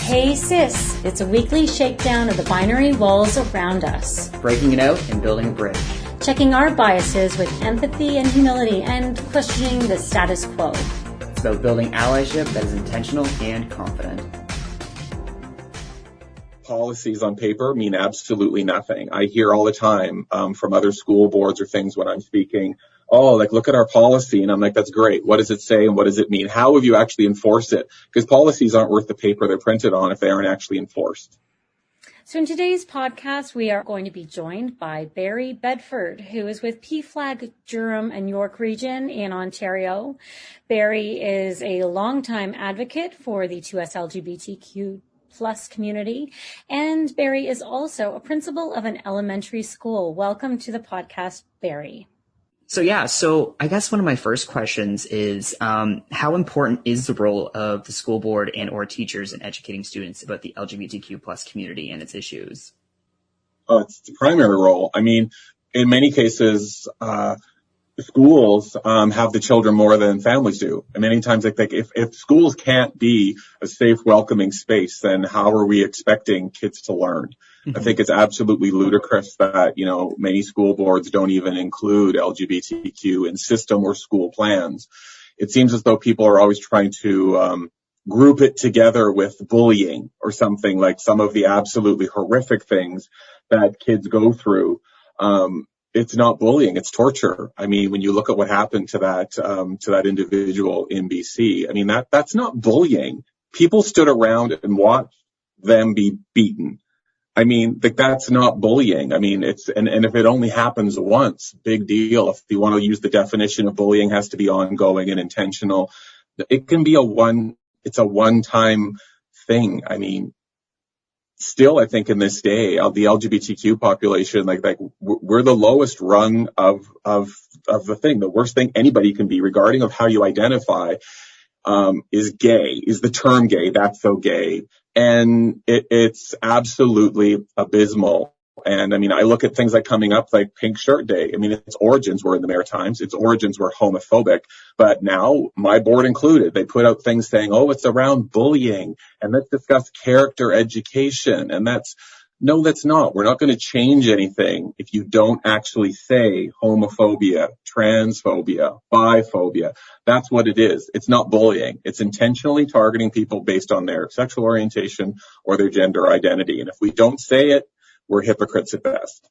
Hey Cis, it's a weekly shakedown of the binary walls around us. Breaking it out and building a bridge. Checking our biases with empathy and humility and questioning the status quo. It's about building allyship that is intentional and confident. Policies on paper mean absolutely nothing. I hear all the time from other school boards or things when I'm speaking, look at our policy. And I'm like, that's great. What does it say and what does it mean? How have you actually enforced it? Because policies aren't worth the paper they're printed on if they aren't actually enforced. So in today's podcast, we are going to be joined by Barry Bedford, who is with Pflag, Durham and York region in Ontario. Barry is a longtime advocate for the 2S LGBTQ plus community. And Barry is also a principal of an elementary school. Welcome to the podcast, Barry. So I guess one of my first questions is, how important is the role of the school board and or teachers in educating students about the LGBTQ plus community and its issues? It's the primary role. I mean, in many cases, schools have the children more than families do. And many times, if schools can't be a safe, welcoming space, then how are we expecting kids to learn? Mm-hmm. I think it's absolutely ludicrous that, many school boards don't even include LGBTQ in system or school plans. It seems as though people are always trying to group it together with bullying or something, like some of the absolutely horrific things that kids go through. It's not bullying, it's torture. I mean, when you look at what happened to that individual in BC, I mean, that's not bullying. People stood around and watched them be beaten. I mean, that's not bullying. I mean, and if it only happens once, big deal. If you want to use the definition of bullying has to be ongoing and intentional. It can be it's a one-time thing. I mean, still, I think in this day, the LGBTQ population, we're the lowest rung of the thing. The worst thing anybody can be regarding of how you identify, is gay, is the term gay. That's so gay. And it's absolutely abysmal. And I mean, I look at things like coming up like Pink Shirt Day. I mean, its origins were in the Maritimes. Its origins were homophobic. But now, my board included, they put out things saying, it's around bullying. And let's discuss character education. And that's not. We're not going to change anything if you don't actually say homophobia, transphobia, biphobia. That's what it is. It's not bullying. It's intentionally targeting people based on their sexual orientation or their gender identity. And if we don't say it, we're hypocrites at best.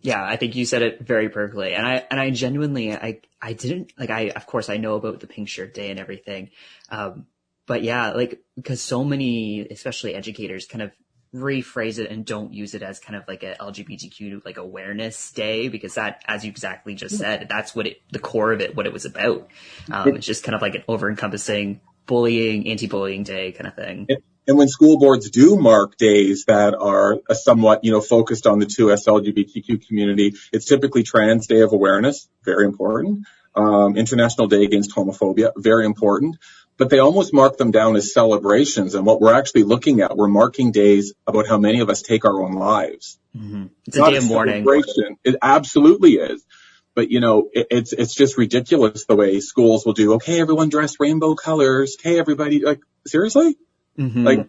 Yeah, I think you said it very perfectly. And I genuinely, I didn't, of course I know about the Pink Shirt Day and everything. But yeah, because so many, especially educators, kind of rephrase it and don't use it as kind of like a LGBTQ awareness day, because that, as you exactly just said, that's what the core of it, what it was about. It's just kind of like an over-encompassing bullying, anti-bullying day kind of thing. And when school boards do mark days that are somewhat, focused on the 2S LGBTQ community, it's typically Trans Day of Awareness, very important. International Day Against Homophobia, very important. But they almost mark them down as celebrations. And what we're actually looking at, we're marking days about how many of us take our own lives. Mm-hmm. It's a day of mourning. It absolutely is. But, it's just ridiculous the way schools will do, okay, everyone dress rainbow colors. Okay, everybody, seriously? Mm-hmm.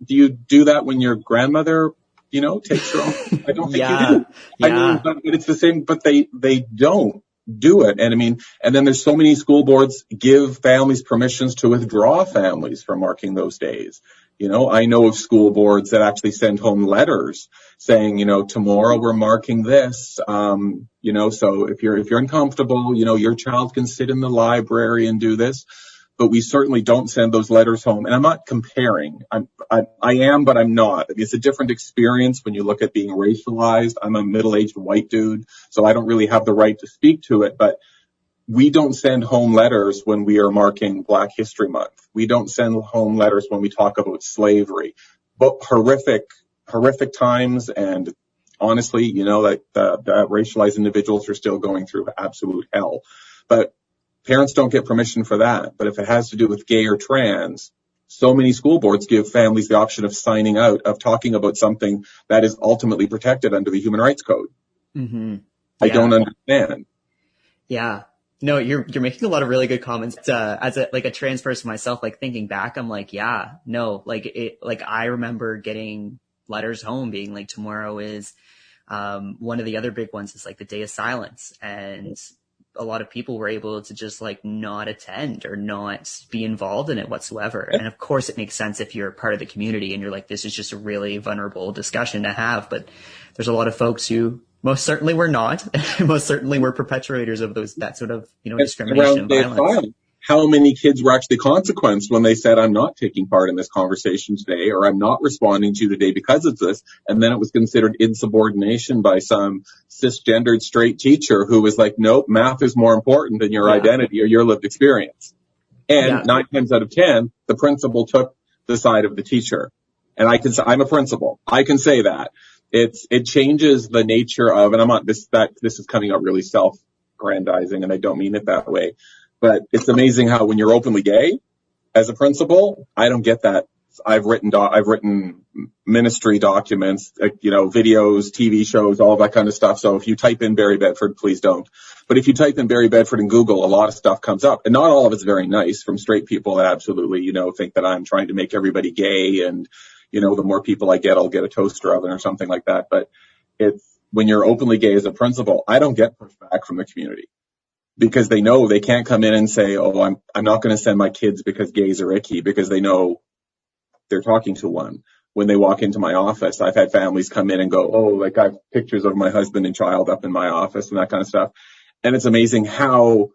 Do you do that when your grandmother, takes her own? I don't think you do. Yeah. I mean, but it's the same, but they don't do it. And I mean, and then there's so many school boards give families permissions to withdraw families from marking those days. I know of school boards that actually send home letters saying, tomorrow we're marking this, so if you're uncomfortable, your child can sit in the library and do this. But we certainly don't send those letters home. And I'm not comparing. I am, but I'm not. I mean, it's a different experience when you look at being racialized. I'm a middle-aged white dude, so I don't really have the right to speak to it. But we don't send home letters when we are marking Black History Month. We don't send home letters when we talk about slavery. But horrific times. And honestly, that racialized individuals are still going through absolute hell. But parents don't get permission for that. But if it has to do with gay or trans, so many school boards give families the option of signing out, of talking about something that is ultimately protected under the Human Rights Code. Mm-hmm. I don't understand. Yeah. No, you're making a lot of really good comments. As a trans person myself, like thinking back, I'm like, yeah, no, like I remember getting letters home being like, tomorrow is, one of the other big ones is like the day of silence. And a lot of people were able to just like not attend or not be involved in it whatsoever. And of course it makes sense if you're part of the community and you're like, this is just a really vulnerable discussion to have. But there's a lot of folks who most certainly were not, most certainly were perpetrators of that sort of, discrimination and violence. How many kids were actually consequenced when they said, I'm not taking part in this conversation today, or I'm not responding to you today because of this? And then it was considered insubordination by some cisgendered straight teacher who was like, nope, math is more important than your identity or your lived experience. And 9 times out of 10, the principal took the side of the teacher. And I'm a principal. I can say that. It changes the nature of, and I'm not, this is coming out really self-aggrandizing, and I don't mean it that way. But it's amazing how when you're openly gay as a principal, I don't get that. I've written ministry documents, videos, TV shows, all that kind of stuff. So if you type in Barry Bedford, please don't. But if you type in Barry Bedford in Google, a lot of stuff comes up, and not all of it's very nice from straight people that absolutely, think that I'm trying to make everybody gay, and, the more people I get, I'll get a toaster oven or something like that. But it's when you're openly gay as a principal, I don't get pushback from the community. Because they know they can't come in and say, oh, I'm not going to send my kids because gays are icky, because they know they're talking to one. When they walk into my office, I've had families come in and go, oh, like I have pictures of my husband and child up in my office and that kind of stuff. And it's amazing how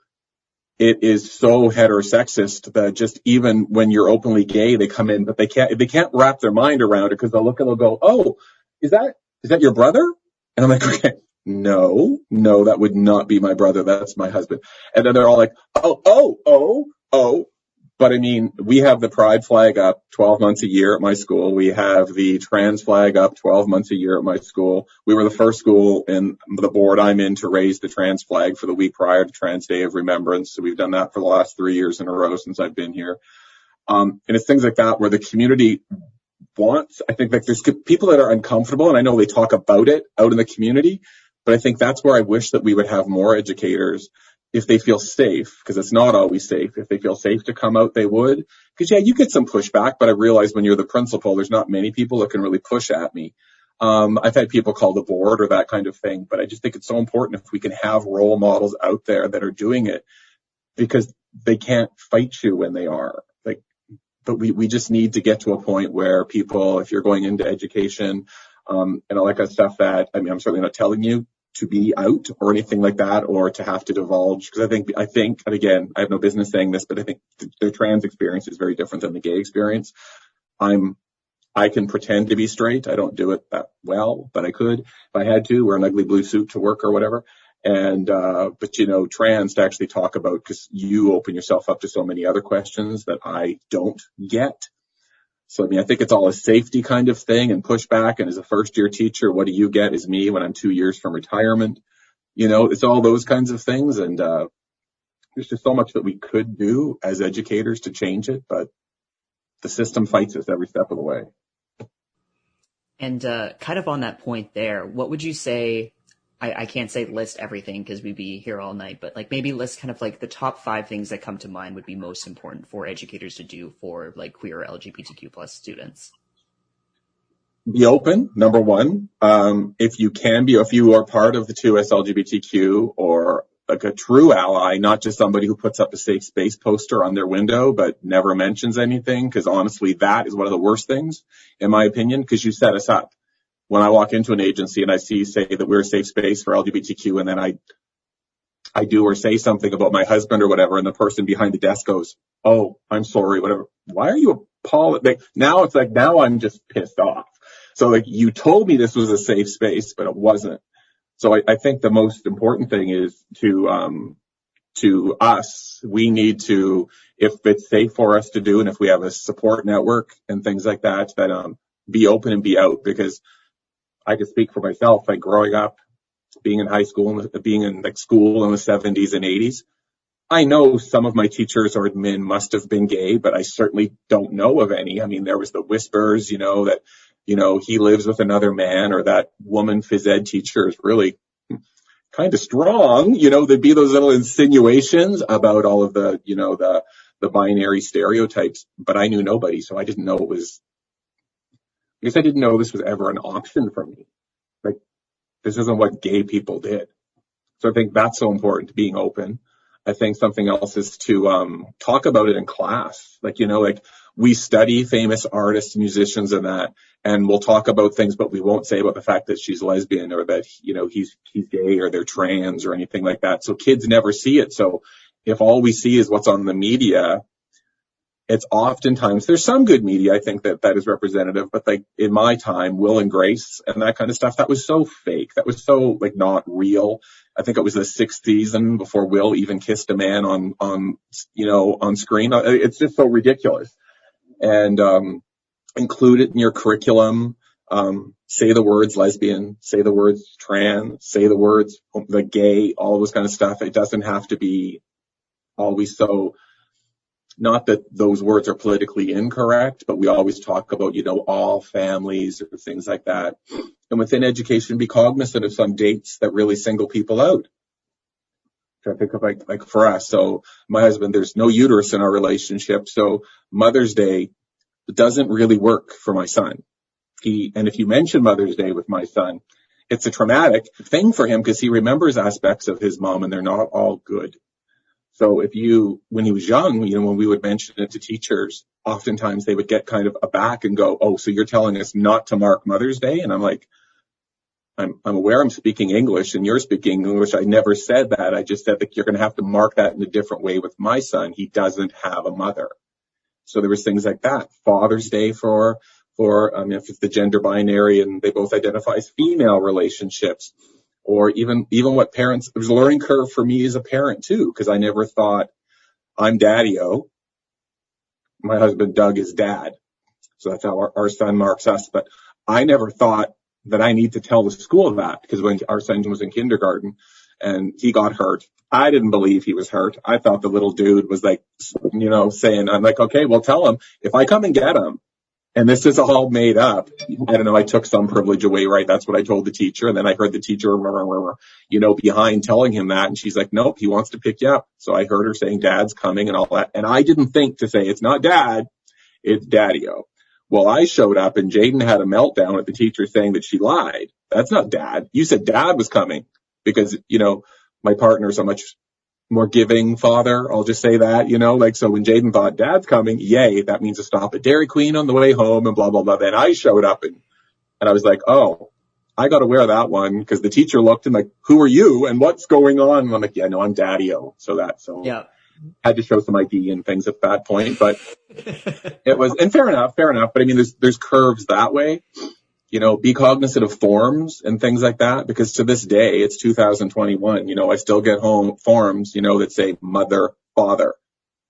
it is so heterosexist that just even when you're openly gay, they come in, but they can't wrap their mind around it, because they'll look and they'll go, oh, is that your brother? And I'm like, okay. No, that would not be my brother. That's my husband. And then they're all like, oh. But I mean, we have the pride flag up 12 months a year at my school. We have the trans flag up 12 months a year at my school. We were the first school in the board I'm in to raise the trans flag for the week prior to Trans Day of Remembrance. So we've done that for the last 3 years in a row since I've been here. And it's things like that where the community wants, I think, like there's people that are uncomfortable, and I know they talk about it out in the community. But I think that's where I wish that we would have more educators, if they feel safe, because it's not always safe. If they feel safe to come out, they would. Because, you get some pushback, but I realize when you're the principal, there's not many people that can really push at me. I've had people call the board or that kind of thing, but I just think it's so important if we can have role models out there that are doing it, because they can't fight you when they are. But we just need to get to a point where people, if you're going into education, and all that kind of stuff, that, I mean, I'm certainly not telling you to be out or anything like that, or to have to divulge, because I think, and again, I have no business saying this, but I think the trans experience is very different than the gay experience. I can pretend to be straight. I don't do it that well, but I could, if I had to, wear an ugly blue suit to work or whatever. And, but trans, to actually talk about, because you open yourself up to so many other questions that I don't get. So, I mean, I think it's all a safety kind of thing and pushback. And as a first year teacher, what do you get as me when I'm 2 years from retirement? It's all those kinds of things. And, there's just so much that we could do as educators to change it, but the system fights us every step of the way. And, kind of on that point there, what would you say, I can't say list everything because we'd be here all night, but like maybe list kind of like the top 5 things that come to mind would be most important for educators to do for like queer LGBTQ plus students. Be open, number one. If you are part of the 2S LGBTQ, or like a true ally, not just somebody who puts up a safe space poster on their window, but never mentions anything. Because honestly, that is one of the worst things, in my opinion, because you set us up. When I walk into an agency and I say that we're a safe space for LGBTQ, and then I do or say something about my husband or whatever, and the person behind the desk goes, oh, I'm sorry, whatever. Why are you apologizing? Now it's like, now I'm just pissed off. So like, you told me this was a safe space, but it wasn't. So I think the most important thing is to us, we need to, if it's safe for us to do, and if we have a support network and things like that, be open and be out. Because I can speak for myself, like growing up, being in high school, being in like school in the 70s and 80s, I know some of my teachers or admin must have been gay, but I certainly don't know of any. I mean, there was the whispers, that, he lives with another man, or that woman phys ed teacher is really, kind of strong, there'd be those little insinuations about all of the, the binary stereotypes, but I knew nobody. So I didn't know I didn't know this was ever an option for me. Like, this isn't what gay people did. So I think that's so important, to being open. I think something else is to talk about it in class. Like, we study famous artists, musicians and that, and we'll talk about things, but we won't say about the fact that she's lesbian or that, he's gay or they're trans or anything like that. So kids never see it. So if all we see is what's on the media, it's oftentimes, there's some good media, I think, that is representative, but like in my time, Will and Grace and that kind of stuff, that was so fake. That was so like not real. I think it was the 6th season before Will even kissed a man on screen. It's just so ridiculous. And, include it in your curriculum. Say the words lesbian, say the words trans, say the words the gay, all this kind of stuff. It doesn't have to be always so, not that those words are politically incorrect, but we always talk about, all families or things like that. And within education, be cognizant of some dates that really single people out. I think of like for us. So my husband, there's no uterus in our relationship. So Mother's Day doesn't really work for my son. And if you mention Mother's Day with my son, it's a traumatic thing for him because he remembers aspects of his mom and they're not all good. So when he was young, when we would mention it to teachers, oftentimes they would get kind of aback and go, "Oh, so you're telling us not to mark Mother's Day?" And I'm like, I'm aware I'm speaking English and you're speaking English. I never said that. I just said that you're going to have to mark that in a different way with my son. He doesn't have a mother. So there was things like that. Father's Day for if it's the gender binary and they both identify as female relationships. Or even what parents, it was a learning curve for me as a parent too, because I never thought, I'm daddy-o. My husband, Doug, is dad. So that's how our son marks us. But I never thought that I need to tell the school that, because when our son was in kindergarten and he got hurt, I didn't believe he was hurt. I thought the little dude was like, saying, I'm like, okay, well, tell him if I come and get him. And this is all made up. I don't know. I took some privilege away, right? That's what I told the teacher. And then I heard the teacher, behind telling him that. And she's like, nope, he wants to pick you up. So I heard her saying dad's coming and all that. And I didn't think to say it's not dad, it's daddy-o. Well, I showed up and Jaden had a meltdown at the teacher saying that she lied. That's not dad. You said dad was coming because, my partner's a much more giving father. I'll just say that, so when Jaden thought dad's coming, yay, that means a stop at Dairy Queen on the way home and blah, blah, blah. Then I showed up and I was like, oh, I got to wear that one because the teacher looked and like, who are you and what's going on? And I'm like, yeah, no, I'm daddy-o. So yeah, had to show some ID and things at that point, but it was, and fair enough. But I mean, there's curves that way. Be cognizant of forms and things like that, because to this day, it's 2021, I still get home forms, that say mother, father.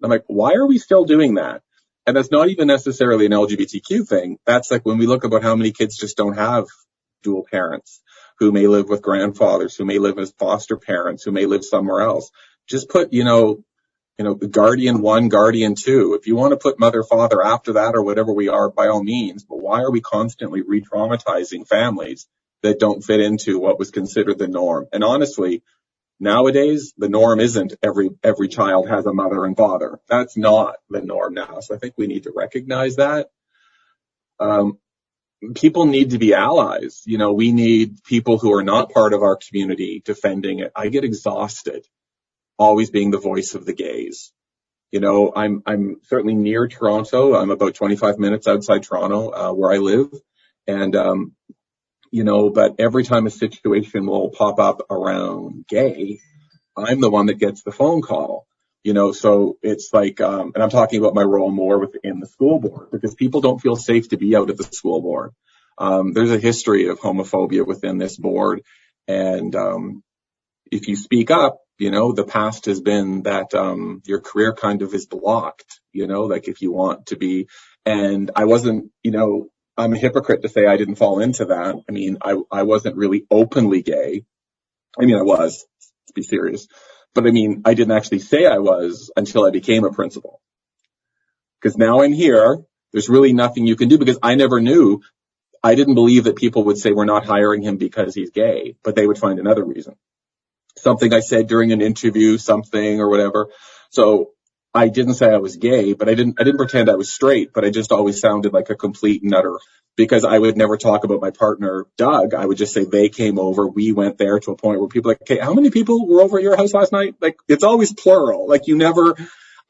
I'm like, why are we still doing that? And that's not even necessarily an LGBTQ thing. That's like when we look about how many kids just don't have dual parents, who may live with grandfathers, who may live as foster parents, who may live somewhere else. Just put, the guardian 1, guardian 2. If you want to put mother, father after that or whatever we are, by all means. But why are we constantly re-traumatizing families that don't fit into what was considered the norm? And honestly, nowadays, the norm isn't every child has a mother and father. That's not the norm now. So I think we need to recognize that. People need to be allies. We need people who are not part of our community defending it. I get exhausted always being the voice of the gays. I'm certainly near Toronto. I'm about 25 minutes outside Toronto, where I live. And, but every time a situation will pop up around gay, I'm the one that gets the phone call, so it's like, and I'm talking about my role more within the school board, because people don't feel safe to be out at the school board. There's a history of homophobia within this board. And, if you speak up, the past has been that, your career kind of is blocked, like if you want to be, and I wasn't, I'm a hypocrite to say I didn't fall into that. I mean, I wasn't really openly gay. I mean, I was, to be serious, but I mean, I didn't actually say I was until I became a principal, because now I'm here. There's really nothing you can do, because I never knew. I didn't believe that people would say we're not hiring him because he's gay, but they would find another reason. something I said during an interview, something or whatever. So I didn't say I was gay, but I didn't pretend I was straight, but I just always sounded like a complete nutter because I would never talk about my partner, Doug. I would just say they came over. We went there to a point where people are like, okay, how many people were over at your house last night? Like, it's always plural. Like, you never,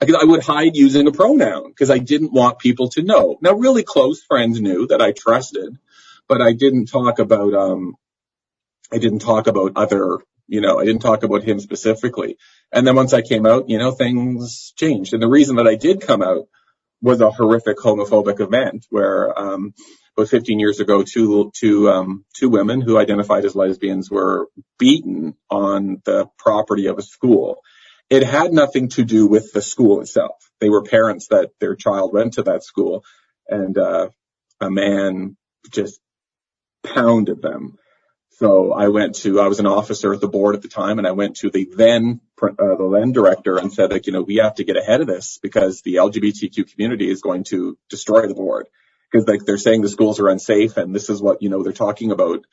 I would hide using a pronoun because I didn't want people to know. Now, really close friends knew that I trusted, but I didn't talk about other, I didn't talk about him specifically. And then once I came out, things changed. And the reason that I did come out was a horrific homophobic event where, about 15 years ago, two women who identified as lesbians were beaten on the property of a school. It had nothing to do with the school itself. They were parents that their child went to that school, and a man just pounded them. So I was an officer at the board at the time, and I went to the then director and said, we have to get ahead of this because the LGBTQ community is going to destroy the board because they're saying the schools are unsafe and this is what, they're talking about.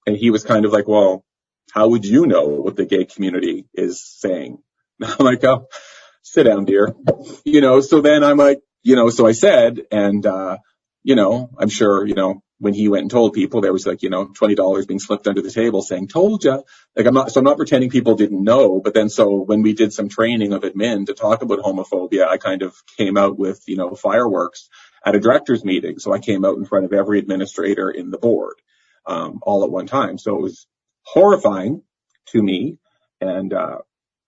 And he was kind of like, well, how would you know what the gay community is saying? I'm like, oh, sit down, dear. So then I'm like, so I said, and, I'm sure, when he went and told people, there was like, $20 being slipped under the table saying, told ya. Like, I'm not pretending people didn't know. But then, so when we did some training of admin to talk about homophobia, I kind of came out with, fireworks at a director's meeting. So I came out in front of every administrator in the board, all at one time. So it was horrifying to me. And,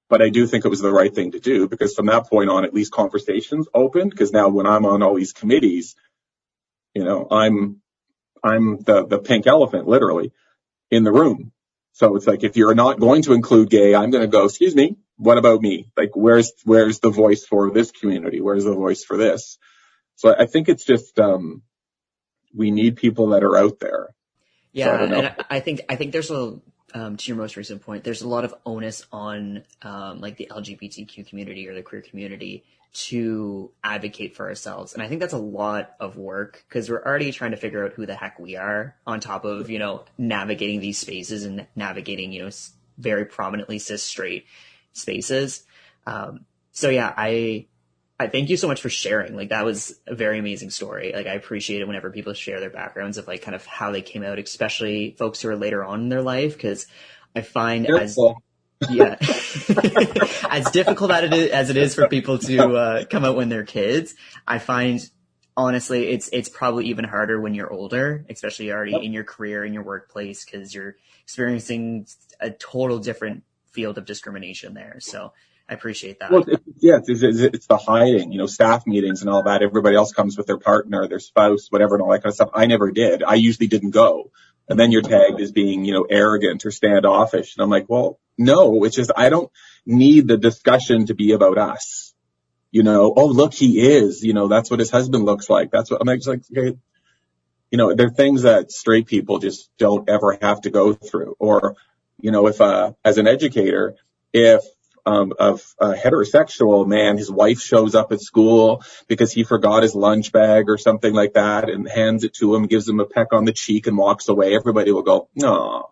but I do think it was the right thing to do because from that point on, at least conversations opened. Because now when I'm on all these committees, I'm the pink elephant, literally, in the room. So it's like, if you're not going to include gay, I'm going to go, excuse me, what about me? Like, where's the voice for this community? Where's the voice for this? So I think it's just, we need people that are out there. Yeah. So and I think there's to your most recent point, there's a lot of onus on, like the LGBTQ community or the queer community to advocate for ourselves. And I think that's a lot of work because we're already trying to figure out who the heck we are on top of, navigating these spaces and navigating, very prominently cis straight spaces. So yeah, I thank you so much for sharing. Like, that was a very amazing story. Like, I appreciate it whenever people share their backgrounds of like kind of how they came out, especially folks who are later on in their life. Cause I find yeah, as difficult as it is for people to come out when they're kids, I find honestly it's probably even harder when you're older, especially already in your career, in your workplace, because you're experiencing a total different field of discrimination there. So I appreciate that. Well, it's the hiding, staff meetings and all that. Everybody else comes with their partner, their spouse, whatever, and all that kind of stuff. I never did. I usually didn't go. And then you're tagged as being, arrogant or standoffish. And I'm like, well, no, it's just, I don't need the discussion to be about us. Oh, look, he is, that's what his husband looks like. That's what I'm like, okay. There are things that straight people just don't ever have to go through. Or, if, as an educator, if, of a heterosexual man, his wife shows up at school because he forgot his lunch bag or something like that and hands it to him, gives him a peck on the cheek and walks away, everybody will go, no.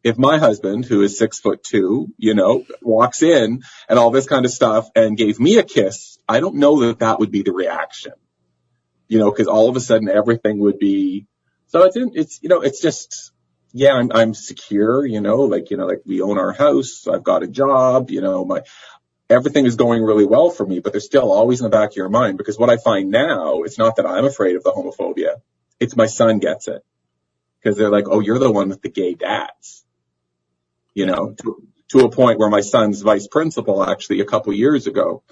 If my husband, who is 6'2", walks in and all this kind of stuff and gave me a kiss, I don't know that would be the reaction, because all of a sudden everything would be, so it's just, yeah, I'm secure, like we own our house. I've got a job, everything is going really well for me, but there's still always in the back of your mind, because what I find now, it's not that I'm afraid of the homophobia. It's my son gets it, because they're like, oh, you're the one with the gay dads, to a point where my son's vice principal, actually a couple years ago,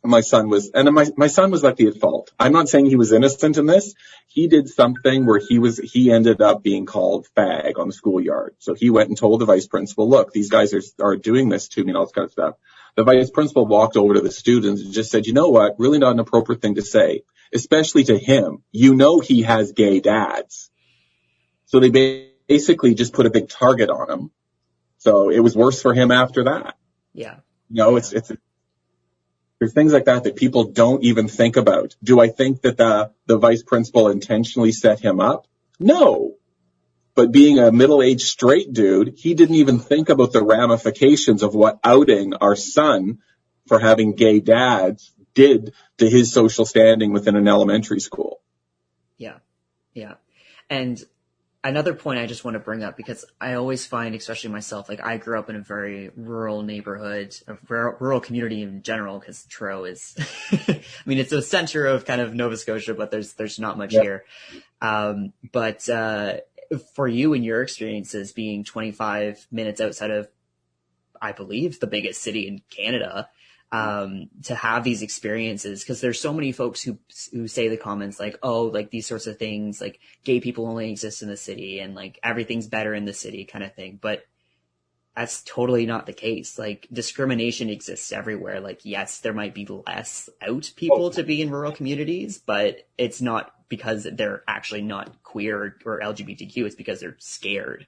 my son was lucky at fault. I'm not saying he was innocent in this. He did something where he ended up being called fag on the schoolyard. So he went and told the vice principal, look, these guys are doing this to me and all this kind of stuff. The vice principal walked over to the students and just said, you know what? Really not an appropriate thing to say, especially to him. He has gay dads. So they basically just put a big target on him. So it was worse for him after that. Yeah. There's things like that people don't even think about. Do I think that the vice principal intentionally set him up? No. But being a middle-aged straight dude, he didn't even think about the ramifications of what outing our son for having gay dads did to his social standing within an elementary school. Yeah. Yeah. And another point I just want to bring up, because I always find, especially myself, like I grew up in a very rural neighborhood, a rural community in general, because Truro is, I mean, it's the center of kind of Nova Scotia, but there's not much here. But for you and your experiences being 25 minutes outside of, I believe, the biggest city in Canada, to have these experiences, because there's so many folks who say the comments like, oh, like these sorts of things, like gay people only exist in the city and like everything's better in the city kind of thing. But that's totally not the case. Like discrimination exists everywhere. Like, yes, there might be less out people to be in rural communities, but it's not because they're actually not queer or LGBTQ. It's because they're scared.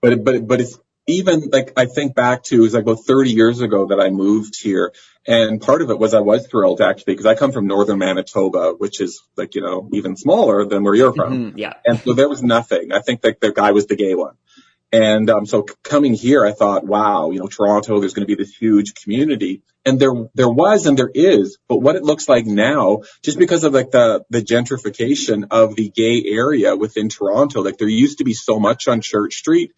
But it's, even like I think back to, it was like about 30 years ago that I moved here, and part of it was I was thrilled actually, because I come from northern Manitoba, which is like, you know, even smaller than where you're from. Mm-hmm, yeah. And so there was nothing. I think that the guy was the gay one. And so coming here, I thought, wow, you know, Toronto, there's going to be this huge community. And there was and there is. But what it looks like now, just because of like the gentrification of the gay area within Toronto, like there used to be so much on Church Street.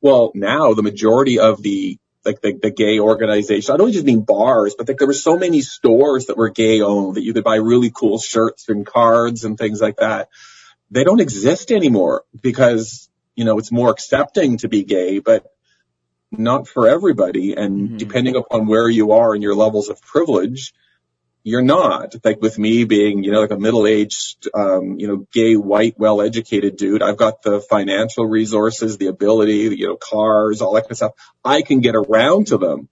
Well, now the majority of the gay organization, I don't just mean bars, but like there were so many stores that were gay owned that you could buy really cool shirts and cards and things like that. They don't exist anymore because, you know, it's more accepting to be gay, but not for everybody. And depending upon where you are and your levels of privilege, you're not. Like with me being, you know, like a middle-aged, you know, gay, white, well-educated dude, I've got the financial resources, the ability, you know, cars, all that kind of stuff. I can get around to them.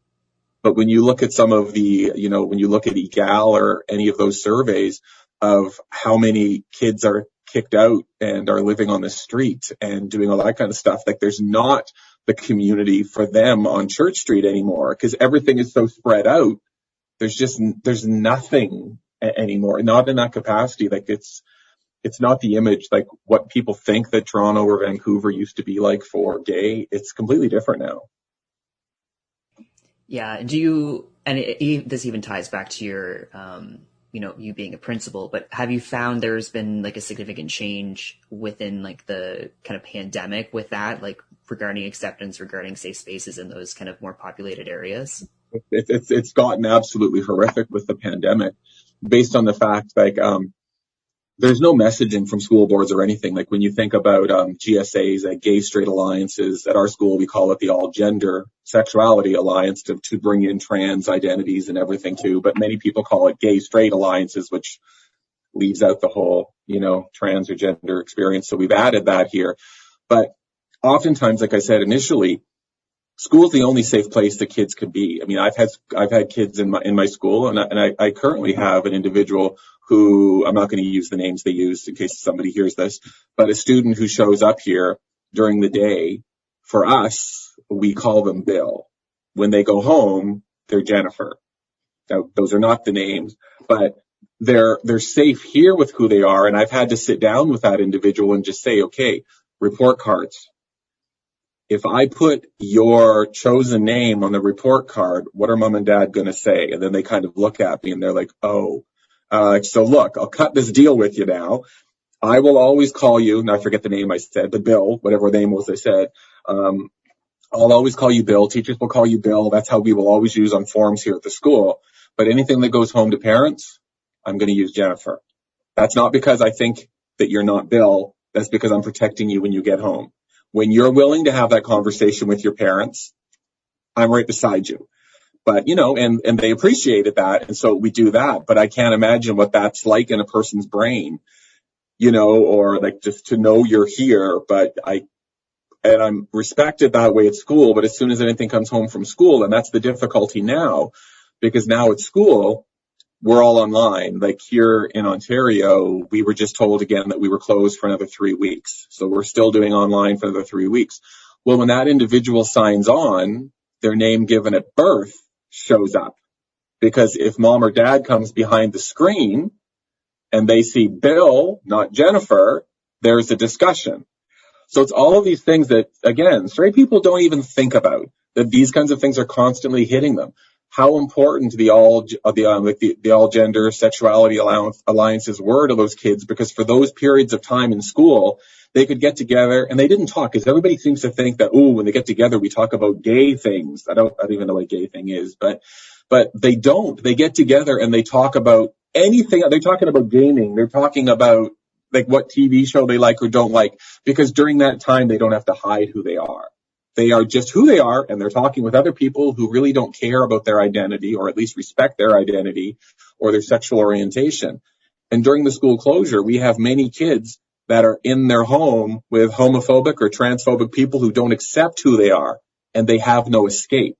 But when you look at some of the, you know, when you look at EGAL or any of those surveys of how many kids are kicked out and are living on the street and doing all that kind of stuff, like there's not the community for them on Church Street anymore because everything is so spread out. There's nothing anymore, not in that capacity. Like it's not the image, like what people think that Toronto or Vancouver used to be like for gay. It's completely different now. Yeah. And this even ties back to your, you know, you being a principal, but have you found there's been like a significant change within like the kind of pandemic with that, like regarding acceptance, regarding safe spaces in those kind of more populated areas? It's gotten absolutely horrific with the pandemic, based on the fact like there's no messaging from school boards or anything. Like when you think about GSAs, gay straight alliances, at our school we call it the all gender sexuality alliance to bring in trans identities and everything too. But many people call it gay straight alliances, which leaves out the whole, you know, trans or gender experience. So we've added that here. But oftentimes, like I said initially, school's the only safe place that kids could be. I mean, I've had kids in my school, and I currently have an individual who, I'm not going to use the names they use in case somebody hears this, but a student who shows up here during the day. For us, we call them Bill. When they go home, they're Jennifer. Now, those are not the names, but they're safe here with who they are. And I've had to sit down with that individual and just say, okay, report cards. If I put your chosen name on the report card, what are mom and dad going to say? And then they kind of look at me and they're like, oh, so look, I'll cut this deal with you now. I will always call you, and I forget the name I said, but Bill, whatever name was I said. I'll always call you Bill. Teachers will call you Bill. That's how we will always use on forms here at the school. But anything that goes home to parents, I'm going to use Jennifer. That's not because I think that you're not Bill. That's because I'm protecting you when you get home. When you're willing to have that conversation with your parents, I'm right beside you. But, you know, and they appreciated that. And so we do that. But I can't imagine what that's like in a person's brain, you know, or like just to know you're here. But I'm respected that way at school. But as soon as anything comes home from school, and that's the difficulty now, because now at school, we're all online. Like here in Ontario, we were just told again that we were closed for another 3 weeks. So we're still doing online for another 3 weeks. Well, when that individual signs on, their name given at birth shows up. Because if mom or dad comes behind the screen and they see Bill, not Jennifer, there's a discussion. So it's all of these things that, again, straight people don't even think about, that these kinds of things are constantly hitting them. How important the all gender sexuality alliances were to those kids, because for those periods of time in school, they could get together and they didn't talk, because everybody seems to think that, when they get together, we talk about gay things. I don't even know what a gay thing is, but they don't. They get together and they talk about anything. They're talking about gaming. They're talking about like what TV show they like or don't like, because during that time, they don't have to hide who they are. They are just who they are, and they're talking with other people who really don't care about their identity, or at least respect their identity or their sexual orientation. And during the school closure, we have many kids that are in their home with homophobic or transphobic people who don't accept who they are, and they have no escape.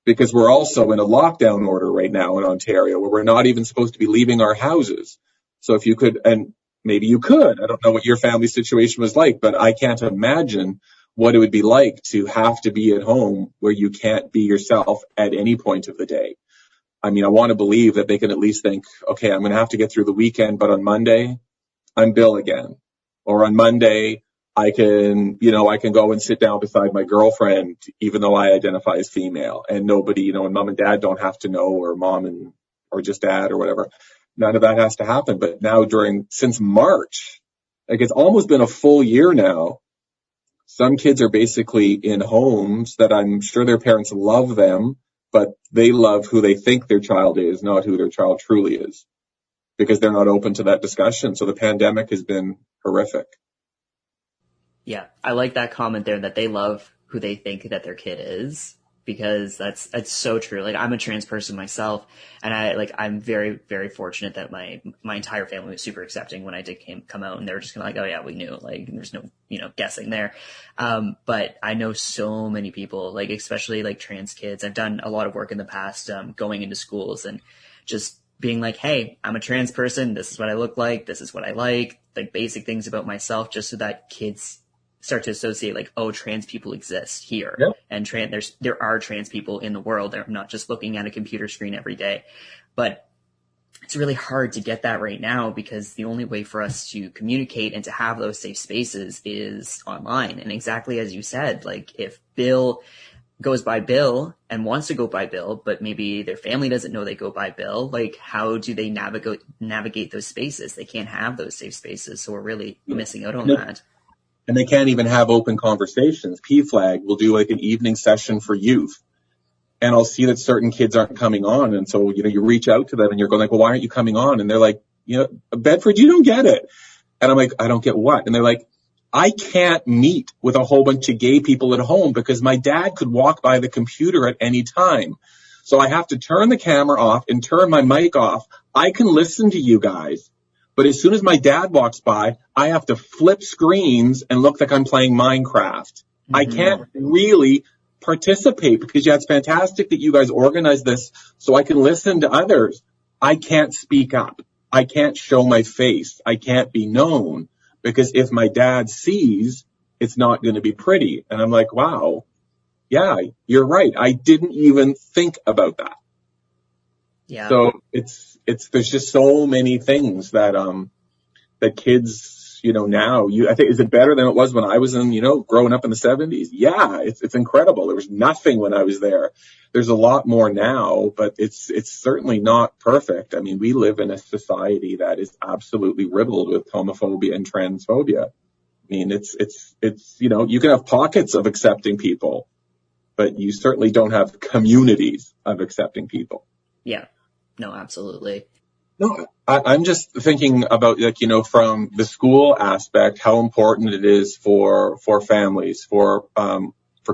Because we're also in a lockdown order right now in Ontario, where we're not even supposed to be leaving our houses. So if you could, and maybe you could, I don't know what your family situation was like, but I can't imagine what it would be like to have to be at home where you can't be yourself at any point of the day. I mean, I want to believe that they can at least think, okay, I'm going to have to get through the weekend, but on Monday, I'm Bill again. Or on Monday, I can go and sit down beside my girlfriend, even though I identify as female, and nobody, and mom and dad don't have to know, or or just dad or whatever. None of that has to happen. But now since March, like it's almost been a full year now, some kids are basically in homes that I'm sure their parents love them, but they love who they think their child is, not who their child truly is, because they're not open to that discussion. So the pandemic has been horrific. Yeah, I like that comment there, that they love who they think that their kid is, because that's so true. Like, I'm a trans person myself, and I'm very, very fortunate that my entire family was super accepting when I did come out, and they were just kind of like, oh yeah, we knew, like, there's no, guessing there. But I know so many people, like, especially like trans kids. I've done a lot of work in the past, going into schools and just being like, hey, I'm a trans person. This is what I look like. This is what I like basic things about myself, just so that kids start to associate, like, oh, trans people exist here. Yep. And there are trans people in the world. They're not just looking at a computer screen every day. But it's really hard to get that right now, because the only way for us to communicate and to have those safe spaces is online. And exactly as you said, like, if Bill goes by Bill and wants to go by Bill, but maybe their family doesn't know they go by Bill, like, how do they navigate those spaces? They can't have those safe spaces. So we're really missing out on that. And they can't even have open conversations. Pflag will do like an evening session for youth, and I'll see that certain kids aren't coming on. And so, you reach out to them and you're going like, well, why aren't you coming on? And they're like, Bedford, you don't get it. And I'm like, I don't get what? And they're like, I can't meet with a whole bunch of gay people at home because my dad could walk by the computer at any time. So I have to turn the camera off and turn my mic off. I can listen to you guys, but as soon as my dad walks by, I have to flip screens and look like I'm playing Minecraft. Mm-hmm. I can't really participate, because it's fantastic that you guys organize this so I can listen to others. I can't speak up. I can't show my face. I can't be known, because if my dad sees, it's not going to be pretty. And I'm like, wow, yeah, you're right. I didn't even think about that. Yeah. So there's just so many things that kids, now, I think, is it better than it was when I was growing up in the 70s? Yeah, it's incredible. There was nothing when I was there. There's a lot more now, but it's certainly not perfect. I mean, we live in a society that is absolutely riddled with homophobia and transphobia. I mean, it's you can have pockets of accepting people, but you certainly don't have communities of accepting people. Yeah. No, absolutely. No, I'm just thinking about, from the school aspect, how important it is for families, for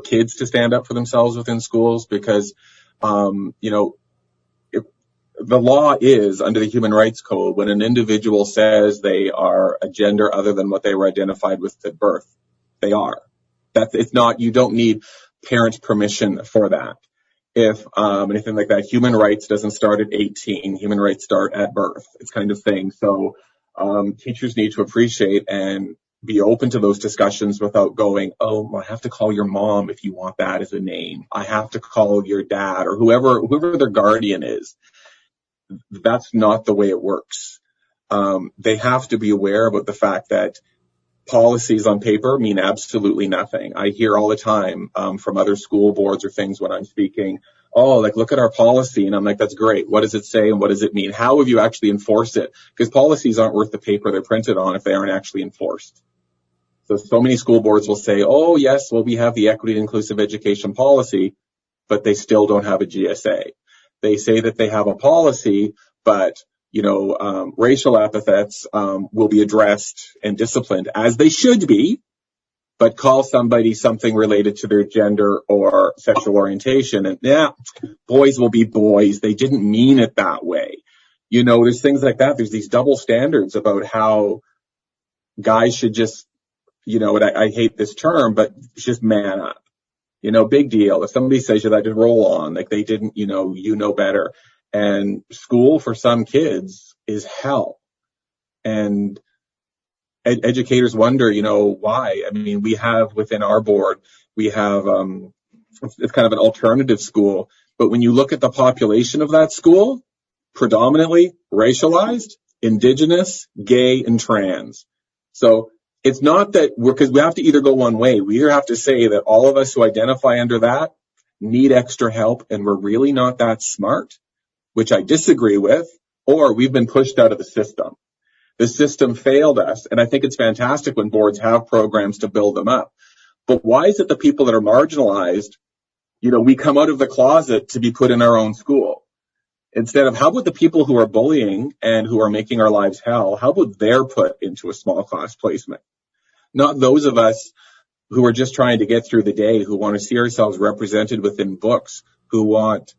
kids to stand up for themselves within schools, because, if the law is, under the Human Rights Code, when an individual says they are a gender other than what they were identified with at birth, they are. It's not, you don't need parents' permission for that. If anything like that, human rights doesn't start at 18. Human rights start at birth. It's kind of thing. So teachers need to appreciate and be open to those discussions without going, oh, I have to call your mom if you want that as a name. I have to call your dad, or whoever their guardian is. That's not the way it works. They have to be aware about the fact that policies on paper mean absolutely nothing. I hear all the time from other school boards or things when I'm speaking, oh, like, look at our policy. And I'm like, that's great. What does it say and what does it mean? How have you actually enforced it? Because policies aren't worth the paper they're printed on if they aren't actually enforced. So many school boards will say, oh, yes, well, we have the equity and inclusive education policy, but they still don't have a GSA. They say that they have a policy, but racial epithets will be addressed and disciplined as they should be, but call somebody something related to their gender or sexual orientation. And boys will be boys. They didn't mean it that way. There's things like that. There's these double standards about how guys should just, and I hate this term, but just man up. Big deal. If somebody says you like to roll on, like they didn't, better. And school for some kids is hell. And educators wonder, why. I mean, we have within our board, we have it's kind of an alternative school. But when you look at the population of that school, predominantly racialized, Indigenous, gay, and trans. So it's not that because we have to either go one way. We either have to say that all of us who identify under that need extra help and we're really not that smart, which I disagree with, or we've been pushed out of the system. The system failed us, and I think it's fantastic when boards have programs to build them up. But why is it the people that are marginalized, we come out of the closet to be put in our own school? Instead of how about the people who are bullying and who are making our lives hell, how about they're put into a small class placement? Not those of us who are just trying to get through the day, who want to see ourselves represented within books, who want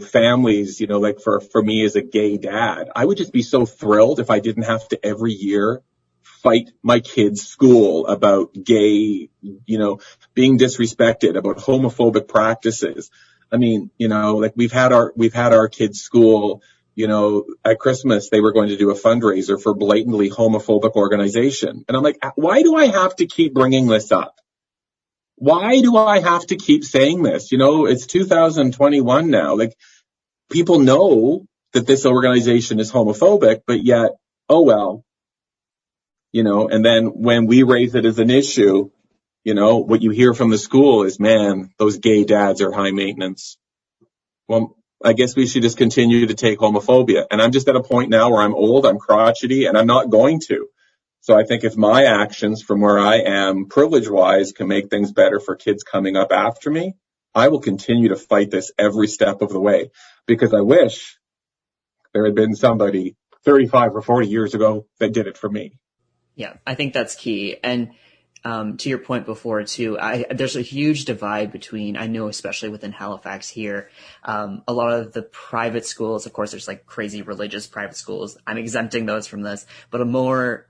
families, like for me as a gay dad, I would just be so thrilled if I didn't have to every year fight my kids' school about gay, being disrespected, about homophobic practices. I mean, like we've had our kids' school, at Christmas, they were going to do a fundraiser for blatantly homophobic organization. And I'm like, why do I have to keep bringing this up? Why do I have to keep saying this? It's 2021 now. Like, people know that this organization is homophobic, but yet, oh well, and then when we raise it as an issue, what you hear from the school is, man, those gay dads are high maintenance. Well, I guess we should just continue to take homophobia. And I'm just at a point now where I'm old, I'm crotchety, and I'm not going to. So I think if my actions from where I am, privilege-wise, can make things better for kids coming up after me, I will continue to fight this every step of the way. Because I wish there had been somebody 35 or 40 years ago that did it for me. Yeah, I think that's key. And to your point before, too, there's a huge divide between, I know especially within Halifax here, a lot of the private schools, of course, there's like crazy religious private schools. I'm exempting those from this, but a more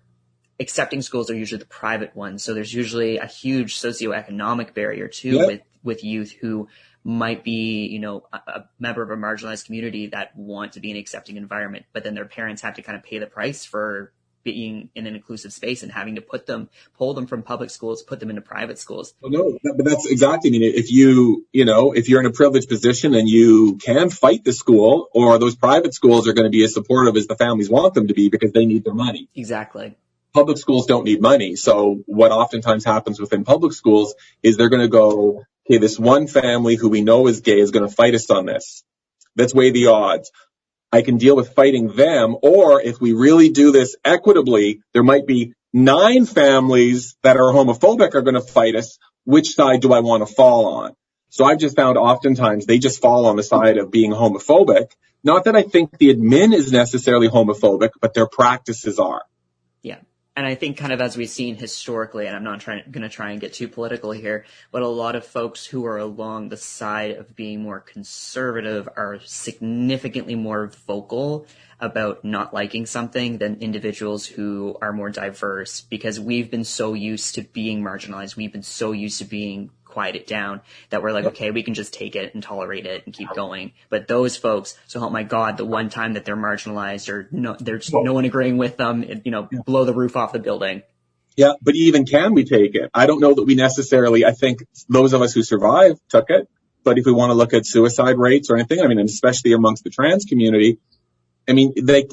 accepting schools are usually the private ones. So there's usually a huge socioeconomic barrier too with youth who might be, a member of a marginalized community that want to be in an accepting environment, but then their parents have to kind of pay the price for being in an inclusive space and having to pull them from public schools, put them into private schools. Well, no, but that's exactly. I mean, if if you're in a privileged position and you can fight the school, or those private schools are going to be as supportive as the families want them to be because they need their money. Exactly. Public schools don't need money. So what oftentimes happens within public schools is they're going to go, okay, this one family who we know is gay is going to fight us on this. Let's weigh the odds. I can deal with fighting them, or if we really do this equitably, there might be 9 families that are homophobic are going to fight us. Which side do I want to fall on? So I've just found oftentimes they just fall on the side of being homophobic. Not that I think the admin is necessarily homophobic, but their practices are. Yeah. And I think kind of as we've seen historically, and I'm not going to try and get too political here, but a lot of folks who are along the side of being more conservative are significantly more vocal about not liking something than individuals who are more diverse, because we've been so used to being marginalized. We've been so used to being quieted down that we're like, okay, we can just take it and tolerate it and keep going. But those folks, so help my God, the one time that they're marginalized or there's no one agreeing with them, blow the roof off the building. Yeah, but even can we take it? I don't know that we necessarily, I think those of us who survived took it. But if we want to look at suicide rates or anything, I mean, and especially amongst the trans community, I mean, they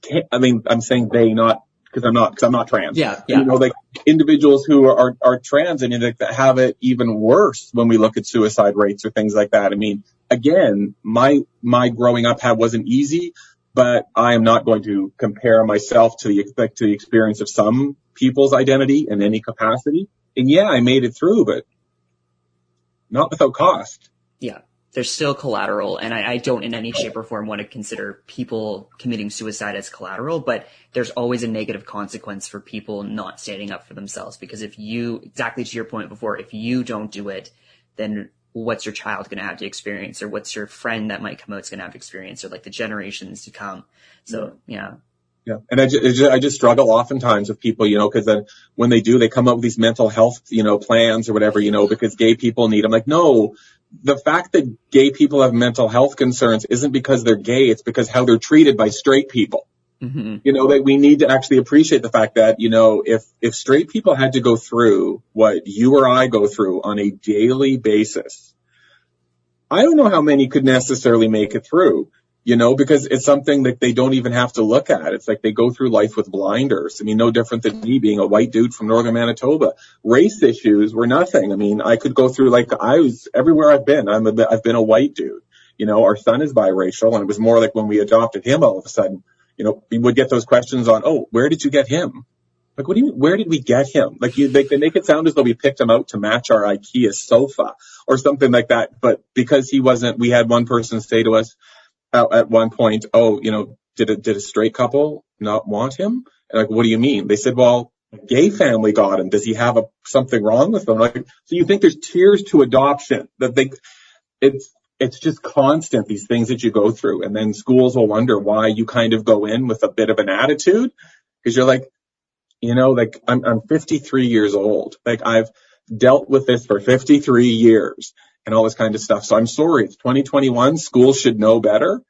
can't, I mean, I'm saying they, not because I'm not trans. Yeah. You know, like individuals who are trans and that have it even worse when we look at suicide rates or things like that. I mean, again, my growing up wasn't easy, but I am not going to compare myself to the experience of some people's identity in any capacity. And yeah, I made it through, but not without cost. Yeah. There's still collateral, and I don't in any shape or form want to consider people committing suicide as collateral, but there's always a negative consequence for people not standing up for themselves. Because if you, exactly to your point before, if you don't do it, then what's your child going to have to experience, or what's your friend that might come out's going to have to experience, or like the generations to come. So, yeah. Yeah. And I just struggle oftentimes with people, you know, because then when they do, they come up with these mental health, you know, plans or whatever, you know, because gay people need them. Like, no, the fact that gay people have mental health concerns isn't because they're gay. It's because how they're treated by straight people. Mm-hmm. You know, that we need to actually appreciate the fact that, you know, if straight people had to go through what you or I go through on a daily basis, I don't know how many could necessarily make it through. You know, because it's something that they don't even have to look at. It's like they go through life with blinders. I mean, no different than me being a white dude from northern Manitoba. Race issues were nothing. I mean, I could go through everywhere I've been. I've been a white dude. You know, our son is biracial, and it was more like when we adopted him, all of a sudden, you know, we would get those questions on, oh, where did you get him? Like, what do you mean, where did we get him? Like, they make it sound as though we picked him out to match our IKEA sofa or something like that. But because we had one person say to us, at one point, oh, you know, did a straight couple not want him? And like, what do you mean? They said, well, a gay family got him. Does he have something wrong with him? Like, so you think there's tiers to adoption it's just constant, these things that you go through. And then schools will wonder why you kind of go in with a bit of an attitude, because you're like, you know, like I'm 53 years old. Like I've dealt with this for 53 years. And all this kind of stuff. So I'm sorry, it's 2021. Schools should know better,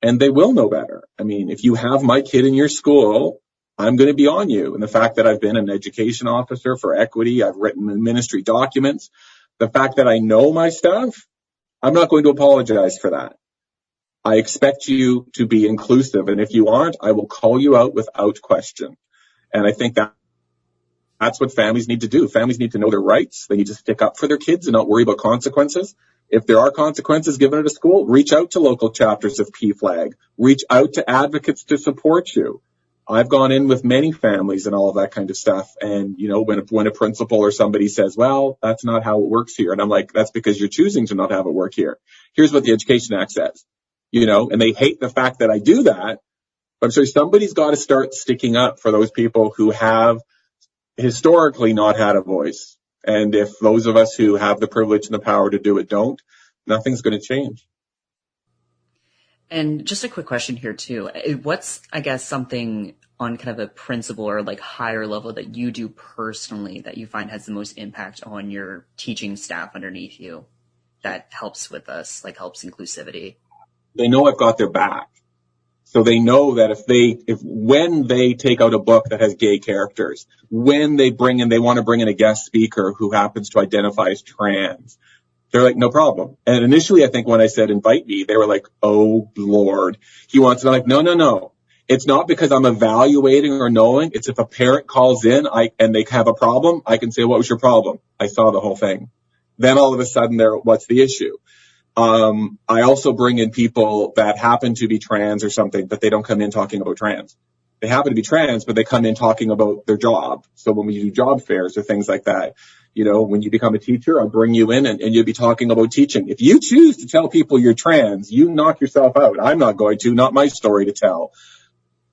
and they will know better. I mean, if you have my kid in your school, I'm going to be on you. And the fact that I've been an education officer for equity, I've written ministry documents, the fact that I know my stuff, I'm not going to apologize for that. I expect you to be inclusive. And if you aren't, I will call you out without question. And I think that's what families need to do. Families need to know their rights. They need to stick up for their kids and not worry about consequences. If there are consequences given at a school, reach out to local chapters of Pflag. Reach out to advocates to support you. I've gone in with many families and all of that kind of stuff. And, you know, when a principal or somebody says, well, that's not how it works here. And I'm like, that's because you're choosing to not have it work here. Here's what the Education Act says, you know, and they hate the fact that I do that. But I'm sorry, somebody's got to start sticking up for those people who have historically not had a voice. And if those of us who have the privilege and the power to do it don't, nothing's going to change. And just a quick question here too. What's, I guess, something on kind of a principle or like higher level that you do personally that you find has the most impact on your teaching staff underneath you that helps with us, like helps inclusivity? They know I've got their back. So they know that when they take out a book that has gay characters, when they want to bring in a guest speaker who happens to identify as trans, they're like, no problem. And initially, I think when I said invite me, they were like, oh Lord, he wants to. I'm like, no. It's not because I'm evaluating or knowing. It's if a parent calls in and they have a problem, I can say, what was your problem? I saw the whole thing. Then all of a sudden what's the issue? I also bring in people that happen to be trans or something, but they don't come in talking about trans. They happen to be trans, but they come in talking about their job. So when we do job fairs or things like that, you know, when you become a teacher, I'll bring you in and you'll be talking about teaching. If you choose to tell people you're trans, you knock yourself out. I'm not going to, not my story to tell.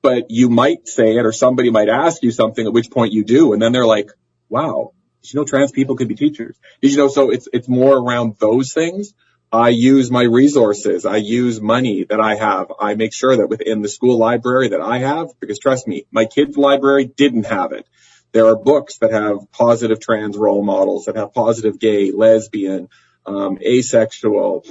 But you might say it or somebody might ask you something, at which point you do. And then they're like, wow, did you know trans people could be teachers? Did you know? So it's more around those things. I use my resources. I use money that I have. I make sure that within the school library that I have, because trust me, my kids' library didn't have it. There are books that have positive trans role models, that have positive gay, lesbian, asexual,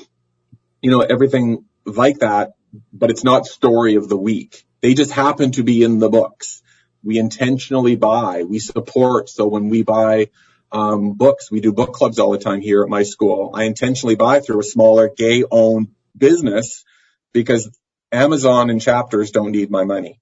you know, everything like that. But it's not story of the week. They just happen to be in the books. We intentionally buy, we support. So when we buy books, we do book clubs all the time here at my school. I intentionally buy through a smaller gay-owned business because Amazon and Chapters don't need my money.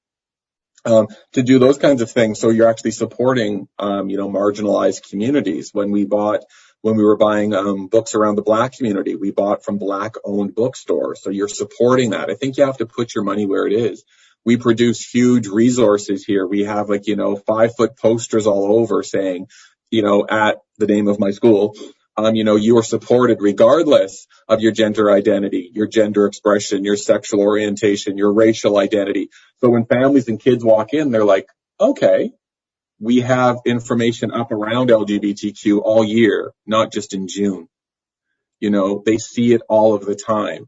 to do those kinds of things. So you're actually supporting, marginalized communities. When we were buying books around the Black community, we bought from Black-owned bookstores. So you're supporting that. I think you have to put your money where it is. We produce huge resources here. We have 5-foot posters all over saying, at the name of my school, you are supported regardless of your gender identity, your gender expression, your sexual orientation, your racial identity. So when families and kids walk in, they're like, okay, we have information up around LGBTQ all year, not just in June. They see it all of the time.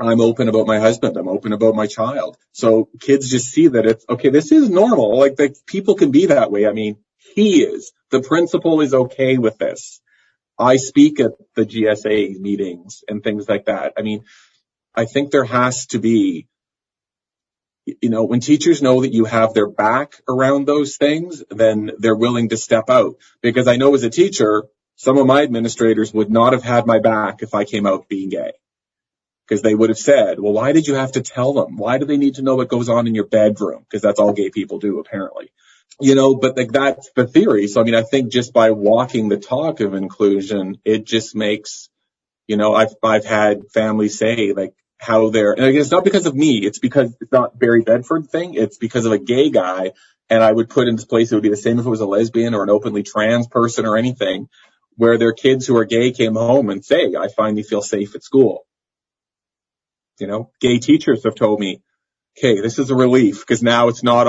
I'm open about my husband. I'm open about my child. So kids just see that it's okay. This is normal. People can be that way. I mean, he is. The principal is okay with this. I speak at the GSA meetings and things like that. I mean, I think there has to be, when teachers know that you have their back around those things, then they're willing to step out. Because I know as a teacher, some of my administrators would not have had my back if I came out being gay. Because they would have said, well, why did you have to tell them? Why do they need to know what goes on in your bedroom? Because that's all gay people do, apparently. But that's the theory. So, I mean, I think just by walking the talk of inclusion, it just makes, I've had families say how they're, and it's not because of me. It's because it's not Barry Bedford thing. It's because of a gay guy. And I would put in this place, it would be the same if it was a lesbian or an openly trans person or anything, where their kids who are gay came home and say, I finally feel safe at school. Gay teachers have told me, okay, this is a relief because now it's not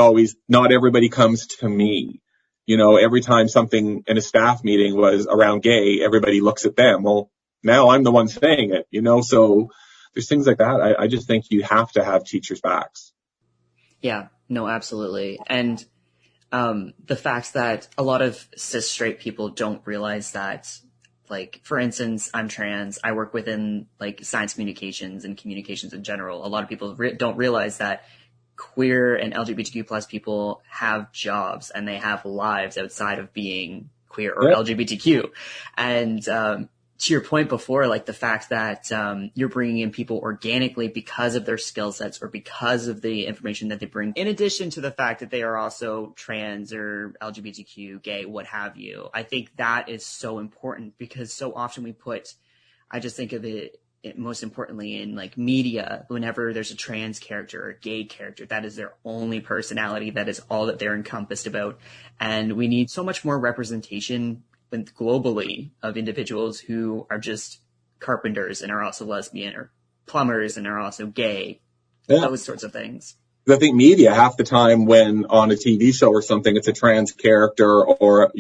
everybody comes to me. Every time something in a staff meeting was around gay, everybody looks at them. Well, now I'm the one saying it, so there's things like that. I just think you have to have teachers' backs. Yeah, no, absolutely. And the fact that a lot of cis straight people don't realize that, for instance, I'm trans. I work within science communications and communications in general. A lot of people don't realize that queer and LGBTQ plus people have jobs and they have lives outside of being queer or LGBTQ. And to your point before, the fact that you're bringing in people organically because of their skill sets or because of the information that they bring, in addition to the fact that they are also trans or LGBTQ, gay, what have you. I think that is so important because so often I just think of it most importantly in media, whenever there's a trans character or a gay character, that is their only personality. That is all that they're encompassed about. And we need so much more representation globally of individuals who are just carpenters and are also lesbian or plumbers and are also gay, those sorts of things. I think media, half the time when on a TV show or something, it's a trans character or,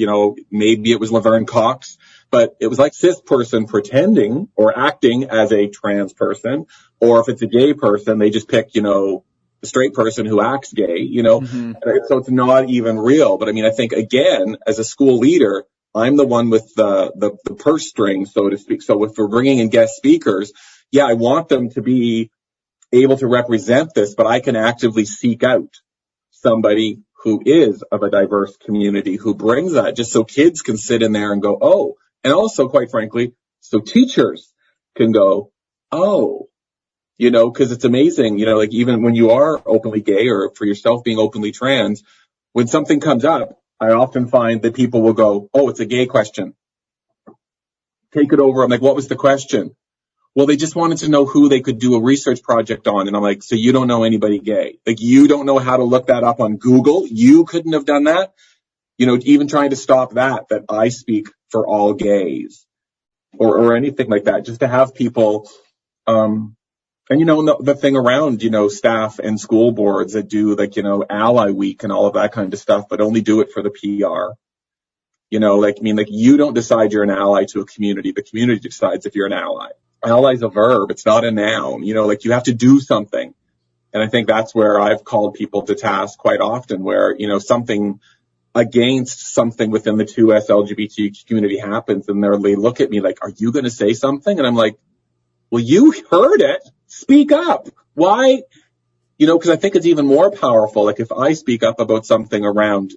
maybe it was Laverne Cox, but it was cis person pretending or acting as a trans person. Or if it's a gay person, they just pick, the straight person who acts gay, Mm-hmm. So it's not even real. But I mean, I think again, as a school leader, I'm the one with the purse string, so to speak. So if we're bringing in guest speakers, I want them to be able to represent this, but I can actively seek out somebody who is of a diverse community who brings that just so kids can sit in there and go, oh, and also quite frankly, so teachers can go, oh, because it's amazing, even when you are openly gay or for yourself being openly trans, when something comes up, I often find that people will go, oh, it's a gay question. Take it over. I'm like, what was the question? Well, they just wanted to know who they could do a research project on. And I'm like, so you don't know anybody gay? You don't know how to look that up on Google? You couldn't have done that? Even trying to stop that I speak for all gays or anything like that, just to have people, and the thing around, staff and school boards that do Ally Week and all of that kind of stuff, but only do it for the PR. You don't decide you're an ally to a community. The community decides if you're an ally. Ally is a verb. It's not a noun. You have to do something. And I think that's where I've called people to task quite often where, something against something within the 2S LGBT community happens and they look at me like, are you going to say something? And I'm like, well, you heard it. Speak up. Why? Because I think it's even more powerful. If I speak up about something around,